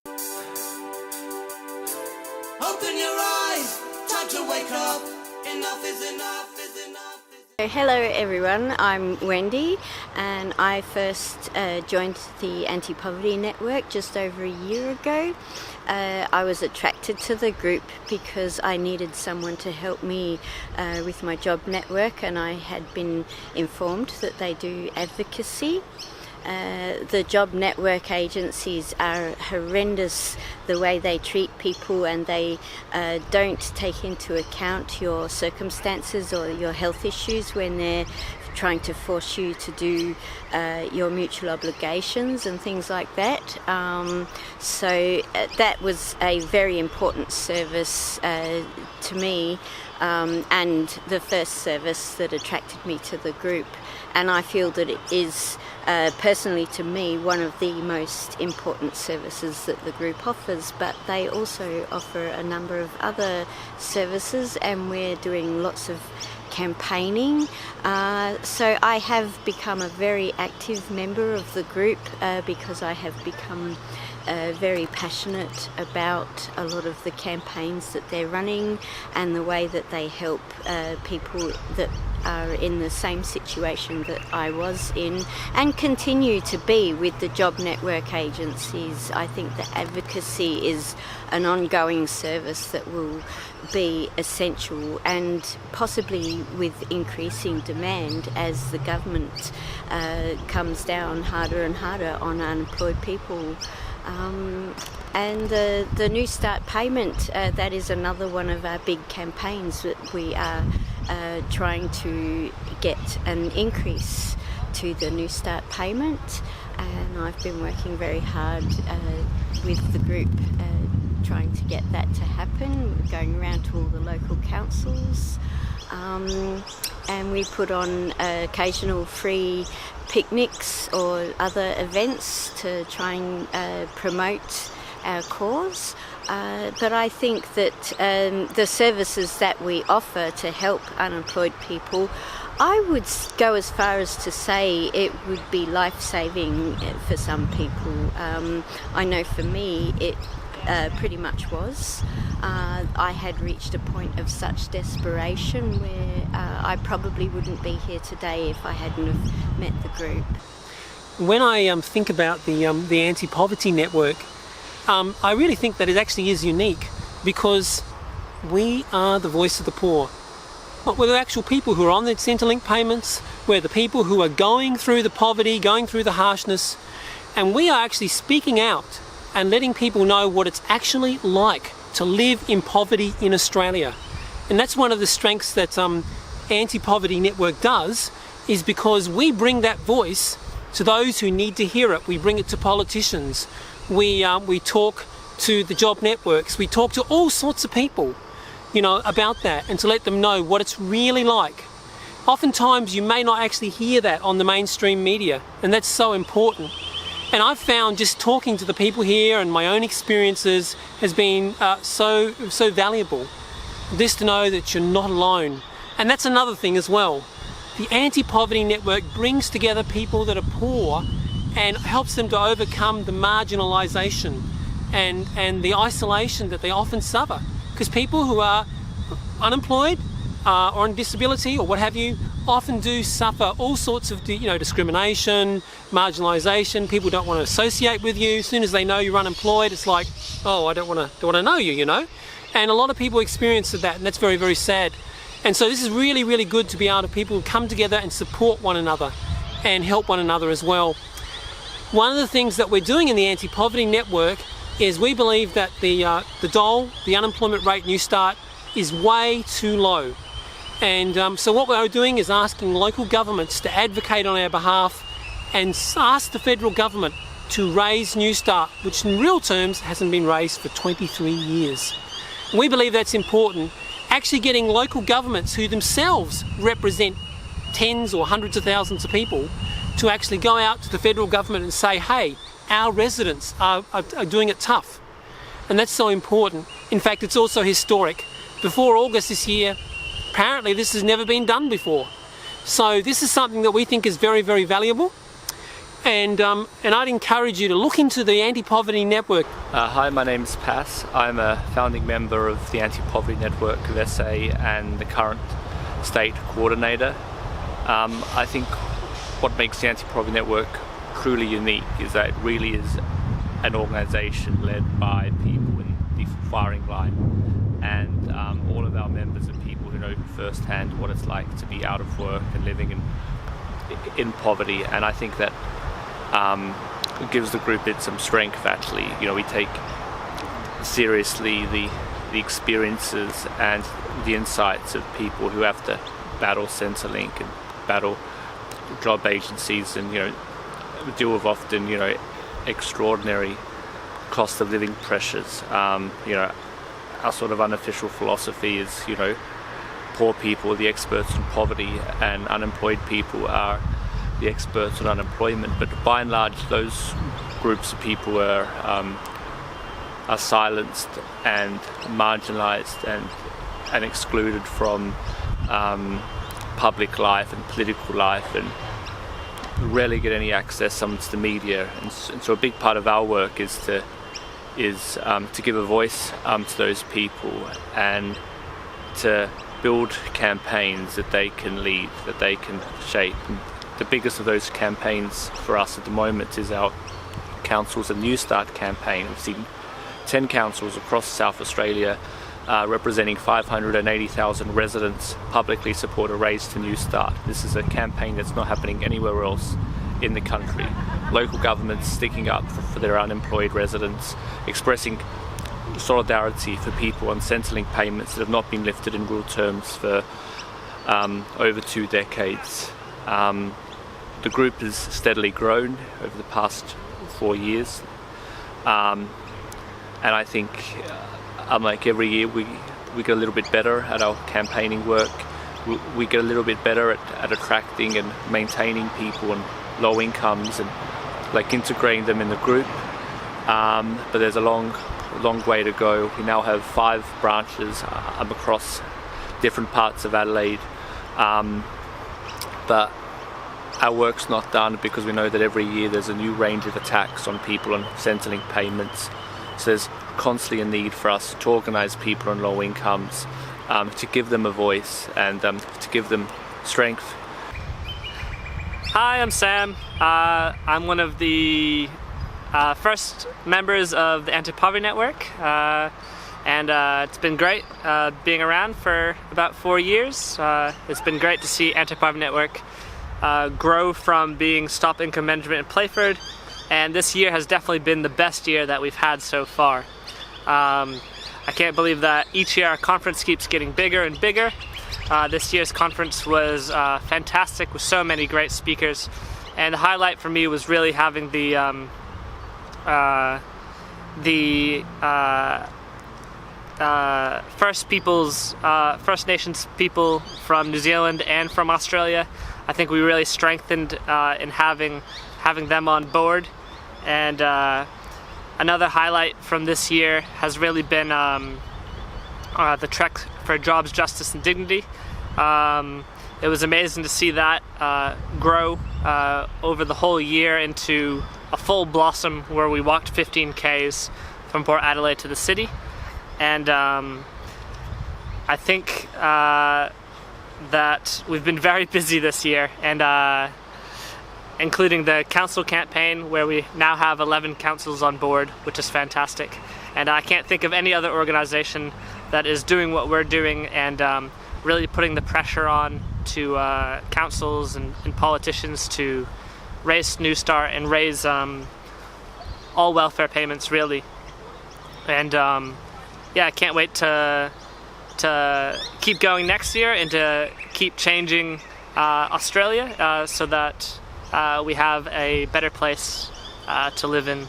Open your eyes, time to wake up. Enough is enough is enough. Hello everyone, I'm Wendy and I first joined the AntiPoverty Network just over a year ago. I was attracted to the group because I needed someone to help me with my job network, and I had been informed that they do advocacy. The job network agencies are horrendous the way they treat people, and they don't take into account your circumstances or your health issues when they're trying to force you to do your mutual obligations and things like that. So that was a very important service to me, and the first service that attracted me to the group. And I feel that it is personally to me one of the most important services that the group offers, but they also offer a number of other services, and we're doing lots of campaigning. So I have become a very active member of the group because I have become very passionate about a lot of the campaigns that they're running and the way that they help people that are in the same situation that I was in and continue to be with the job network agencies. I think that advocacy is an ongoing service that will be essential, and possibly with increasing demand as the government comes down harder and harder on unemployed people. And the New Start payment, that is another one of our big campaigns that we are trying to get an increase to the New Start payment, and I've been working very hard with the group trying to get that to happen. We're going around to all the local councils, and we put on occasional free picnics or other events to try and promote our cause. But I think that the services that we offer to help unemployed people, I would go as far as to say it would be life-saving for some people. I know for me it pretty much was. I had reached a point of such desperation where I probably wouldn't be here today if I hadn't have met the group. When I think about the AntiPoverty Network, I really think that it actually is unique, because we are the voice of the poor. We're the actual people who are on the Centrelink payments, we're the people who are going through the poverty, going through the harshness, and we are actually speaking out and letting people know what it's actually like to live in poverty in Australia. And that's one of the strengths that AntiPoverty Network does, is because we bring that voice to those who need to hear it. We bring it to politicians. We talk to the job networks. We talk to all sorts of people, you know, about that, and to let them know what it's really like. Oftentimes you may not actually hear that on the mainstream media, and that's so important. And I've found just talking to the people here and my own experiences has been so valuable. Just to know that you're not alone. And that's another thing as well. The AntiPoverty Network brings together people that are poor and helps them to overcome the marginalisation and the isolation that they often suffer. Because people who are unemployed or on disability or what have you often do suffer all sorts of discrimination, marginalisation. People don't want to associate with you. As soon as they know you're unemployed, it's like, oh, I don't want to know you, you know. And a lot of people experience that, and that's very, very sad. And so this is really, really good to be able to people come together and support one another and help one another as well. One of the things that we're doing in the AntiPoverty Network is we believe that the dole, the unemployment rate New Start, is way too low. And so what we're doing is asking local governments to advocate on our behalf and ask the federal government to raise New Start, which in real terms hasn't been raised for 23 years. We believe that's important. Actually getting local governments who themselves represent tens or hundreds of thousands of people to actually go out to the federal government and say, hey, our residents are doing it tough. And that's so important. In fact, it's also historic. Before August this year, apparently this has never been done before. So this is something that we think is very, very valuable. And I'd encourage you to look into the Anti-Poverty Network. Hi, my name's Pass. I'm a founding member of the Anti-Poverty Network of SA and the current state coordinator. I think what makes the Anti-Poverty Network truly unique is that it really is an organisation led by people in the firing line, and all of our members are people who know firsthand what it's like to be out of work and living in poverty, and I think that it gives the group some strength. Actually, we take seriously the experiences and the insights of people who have to battle Centrelink and battle job agencies and deal with often extraordinary cost of living pressures. Our sort of unofficial philosophy is poor people are the experts in poverty and unemployed people are the experts on unemployment, but by and large those groups of people are silenced and marginalized and excluded from public life and political life, and rarely get any access to the media. And so a big part of our work is to give a voice to those people and to build campaigns that they can lead, that they can shape. And the biggest of those campaigns for us at the moment is our Councils and New Start campaign. We've seen 10 councils across South Australia representing 580,000 residents publicly support a Raise to New Start. This is a campaign that's not happening anywhere else in the country. Local governments sticking up for their unemployed residents, expressing solidarity for people on Centrelink payments that have not been lifted in real terms for over 2 decades. The group has steadily grown over the past 4 years, and I think like every year we get a little bit better at our campaigning work. We get a little bit better at attracting and maintaining people on low incomes and integrating them in the group, but there's a long way to go. We now have 5 branches across different parts of Adelaide, but our work's not done because we know that every year there's a new range of attacks on people on Centrelink payments. So there's constantly a need for us to organise people on low incomes, to give them a voice and to give them strength. Hi, I'm Sam. I'm one of the first members of the Anti-Poverty Network, and it's been great being around for about 4 years. It's been great to see Anti-Poverty Network grow from being Stop Income Management in Playford, and this year has definitely been the best year that we've had so far. I can't believe that each year our conference keeps getting bigger and bigger. This year's conference was fantastic with so many great speakers, and the highlight for me was really having the First Nations people from New Zealand and from Australia. I think we really strengthened in having them on board. And another highlight from this year has really been the Trek for Jobs, Justice and Dignity. It was amazing to see that grow over the whole year into a full blossom where we walked 15 Ks from Port Adelaide to the city. And I think that we've been very busy this year, and including the council campaign where we now have 11 councils on board, which is fantastic. And I can't think of any other organization that is doing what we're doing and really putting the pressure on to councils and politicians to raise New Start and raise all welfare payments, really. And yeah, I can't wait to keep going next year and to keep changing Australia so that we have a better place to live in.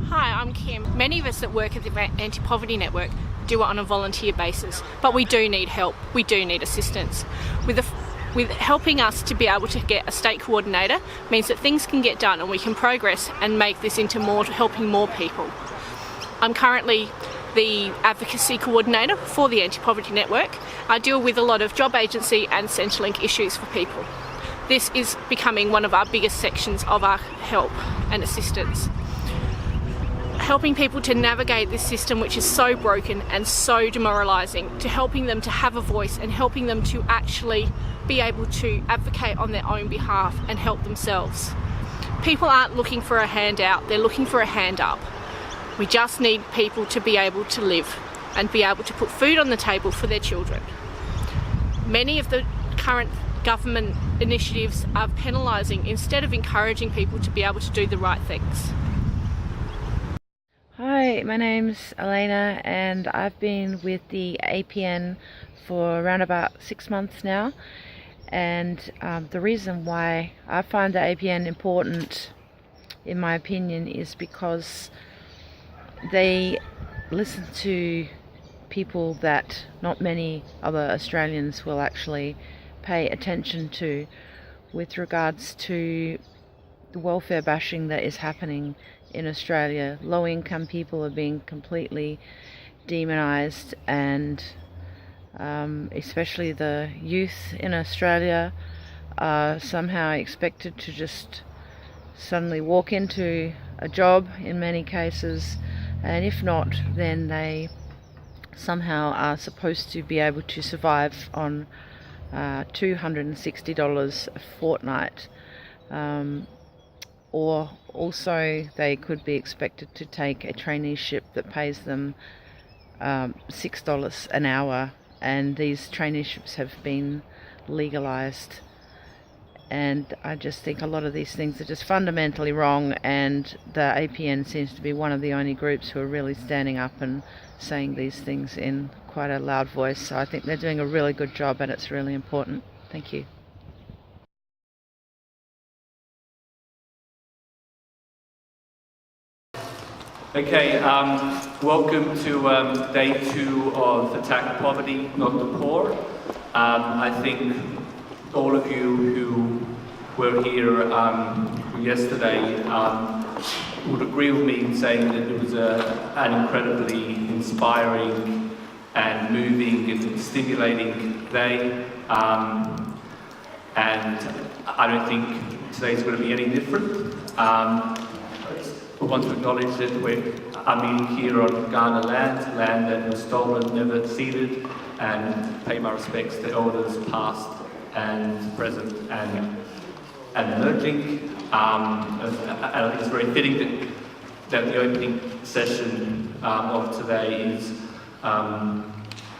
Hi, I'm Kim. Many of us that work at the Anti-Poverty Network do it on a volunteer basis, but we do need help. We do need assistance. With helping us to be able to get a state coordinator means that things can get done and we can progress and make this into helping more people. I'm currently the advocacy coordinator for the Anti-Poverty Network. I deal with a lot of job agency and Centrelink issues for people. this is becoming one of our biggest sections of our help and assistance. Helping people to navigate this system, which is so broken and so demoralising, to helping them to have a voice and helping them to actually be able to advocate on their own behalf and help themselves. People aren't looking for a handout, they're looking for a hand up. We just need people to be able to live and be able to put food on the table for their children. Many of the current government initiatives are penalising instead of encouraging people to be able to do the right things. Hi, my name's Elena and I've been with the APN for around about 6 months now, and the reason why I find the APN important, in my opinion, is because they listen to people that not many other Australians will actually pay attention to with regards to the welfare bashing that is happening in Australia. Low income people are being completely demonised, and especially the youth in Australia are somehow expected to just suddenly walk into a job in many cases, and if not, then they somehow are supposed to be able to survive on $260 a fortnight, or also they could be expected to take a traineeship that pays them $6 an hour, and these traineeships have been legalised. And I just think a lot of these things are just fundamentally wrong, and the APN seems to be one of the only groups who are really standing up and saying these things in quite a loud voice. So I think they're doing a really good job, and it's really important. Thank you. Okay, welcome to day 2 of Attack Poverty, Not the Poor. I think all of you who were here yesterday would agree with me in saying that it was an incredibly inspiring and moving and stimulating day. And I don't think today's going to be any different. I want to acknowledge that I'm meeting here on Kaurna land that was stolen, never ceded, and pay my respects to elders past and present and emerging. And I think it's very fitting that the opening session of today is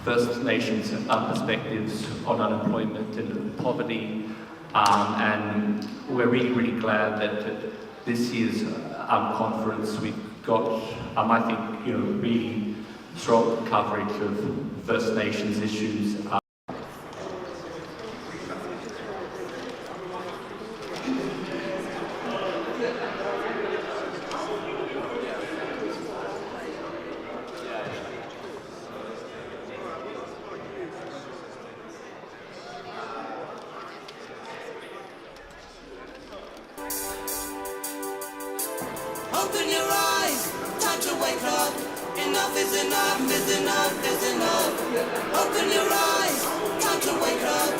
First Nations perspectives on unemployment and poverty, and we're really glad that this year's conference we've got, I think, really strong coverage of First Nations issues. Open your eyes, time to wake up. Enough is enough, is enough, is enough. Open your eyes, time to wake up.